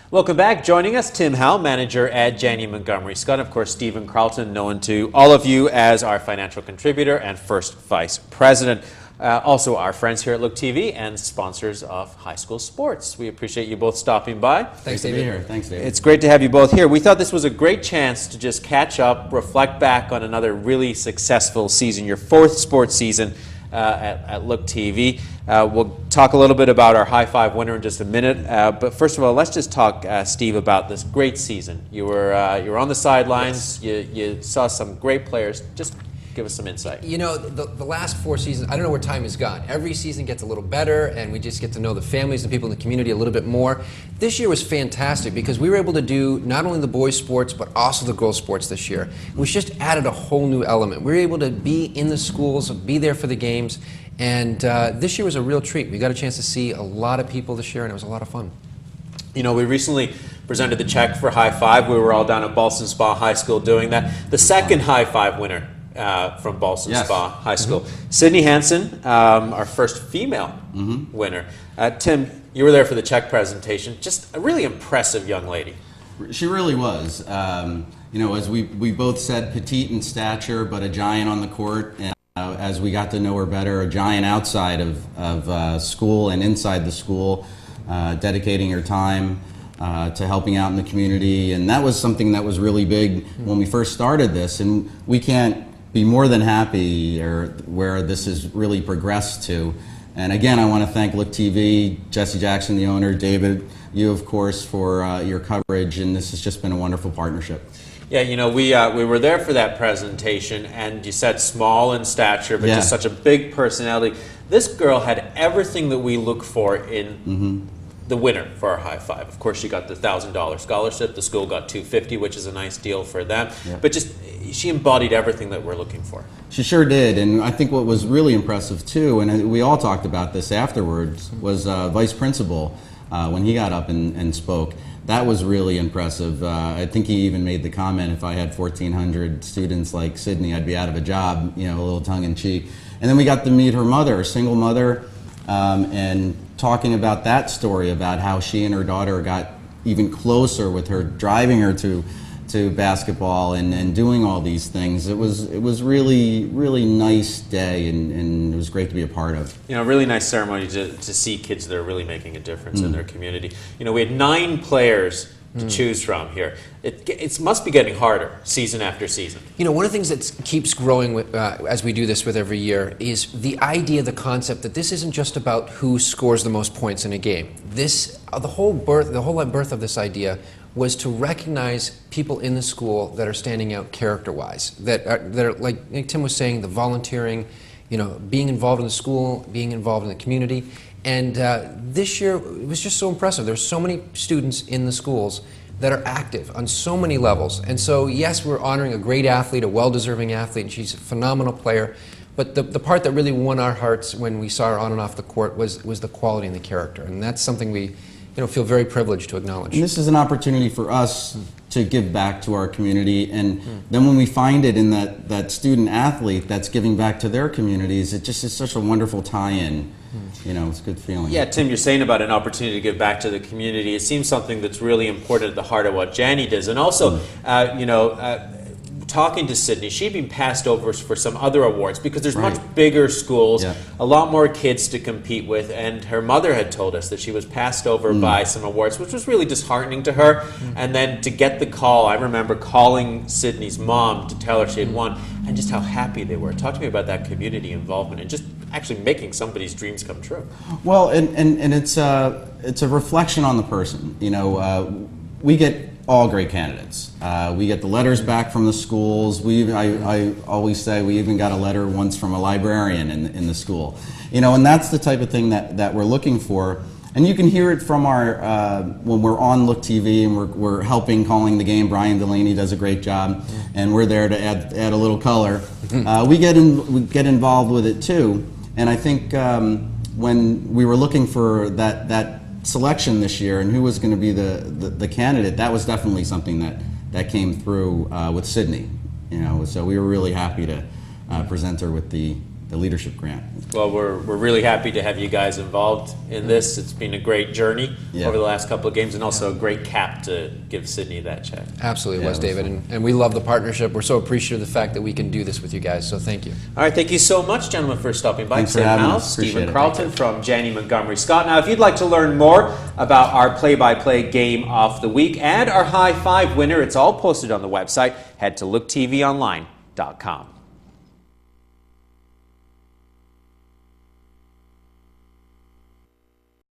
Welcome back. Joining us, Tim Howe, manager at Janney Montgomery Scott, and of course Stephen Carleton, known to all of you as our financial contributor and first vice president. Also our friends here at Look TV and sponsors of high school sports. We appreciate you both stopping by. Thanks, David. Here. Thanks, David. It's great to have you both here. We thought this was a great chance to just catch up, reflect back on another really successful season, your fourth sports season at Look TV. We'll talk a little bit about our high five winner in just a minute, but first of all, let's just talk, Steve, about this great season. You were on the sidelines. Yes. You saw some great players. Just give us some insight. You know, the last 4 seasons, I don't know where time has gone. Every season gets a little better, and we just get to know the families and people in the community a little bit more. This year was fantastic because we were able to do not only the boys' sports, but also the girls' sports this year. We just added a whole new element. We were able to be in the schools, be there for the games, and this year was a real treat. We got a chance to see a lot of people this year, and it was a lot of fun. You know, we recently presented the check for High Five. We were all down at Ballston Spa High School doing that. The second High Five winner from Ballston Spa High School. Sydney Hansen, our first female winner. Tim, you were there for the check presentation. Just a really impressive young lady. She really was. You know, as we both said, petite in stature, but a giant on the court. And as we got to know her better, a giant outside of school and inside the school, dedicating her time to helping out in the community. And that was something that was really big when we first started this. And we can't be more than happy where this has really progressed to. And again, I want to thank Look TV, Jesse Jackson, the owner, David, you of course, for your coverage, and this has just been a wonderful partnership. Yeah, you know, we were there for that presentation, and you said small in stature, but just such a big personality. This girl had everything that we look for in the winner for our High Five. Of course, she got the $1,000 scholarship. The school got $250, which is a nice deal for them. Yeah. But just she embodied everything that we're looking for. She sure did, and I think what was really impressive too, and we all talked about this afterwards, was Vice Principal when he got up and spoke. That was really impressive. I think he even made the comment, if I had 1,400 students like Sydney, I'd be out of a job, you know, a little tongue-in-cheek. And then we got to meet her mother, a single mother, and talking about that story, about how she and her daughter got even closer with her, driving her to basketball and doing all these things. It was really nice day, and it was great to be a part of. You know, really nice ceremony to see kids that are really making a difference in their community. You know, we had 9 players to choose from here. It must be getting harder season after season. You know, one of the things that keeps growing with, as we do this with every year is the idea, the concept that this isn't just about who scores the most points in a game. This, the whole birth of this idea was to recognize people in the school that are standing out character-wise, that are like Tim was saying, the volunteering, you know, being involved in the school, being involved in the community. And this year, it was just so impressive. There's so many students in the schools that are active on so many levels. And so, yes, we're honoring a great athlete, a well-deserving athlete, and she's a phenomenal player. But the part that really won our hearts when we saw her on and off the court was the quality and the character. And that's something we feel very privileged to acknowledge. And this is an opportunity for us to give back to our community, and then when we find it in that student athlete that's giving back to their communities, it just is such a wonderful tie-in. You know, it's a good feeling. Yeah, Tim, you're saying about an opportunity to give back to the community. It seems something that's really important at the heart of what Janney does. And also, you know, talking to Sydney, she'd been passed over for some other awards because there's much bigger schools, a lot more kids to compete with, and her mother had told us that she was passed over by some awards, which was really disheartening to her. And then to get the call, I remember calling Sydney's mom to tell her she had won, and just how happy they were. Talk to me about that community involvement and just actually making somebody's dreams come true. Well, and it's a reflection on the person. You know, we get all great candidates. We get the letters back from the schools. I always say we even got a letter once from a librarian in the school. You know, and that's the type of thing that we're looking for. And you can hear it from our, when we're on Look TV and we're helping calling the game. Brian Delaney does a great job, and we're there to add a little color. We get involved with it too. And I think when we were looking for that selection this year and who was going to be the candidate, that was definitely something that came through with Sydney. You know, so we were really happy to present her with the the leadership grant. Well, we're really happy to have you guys involved in this. It's been a great journey over the last couple of games, and also a great cap to give Sydney that check. Absolutely was, David. And we love the partnership. We're so appreciative of the fact that we can do this with you guys, so thank you. All right, thank you so much, gentlemen, for stopping by. Thanks for having us. Stephen Carleton from Janney, Montgomery. Scott, now if you'd like to learn more about our play-by-play game of the week and our high five winner, it's all posted on the website. Head to looktvonline.com.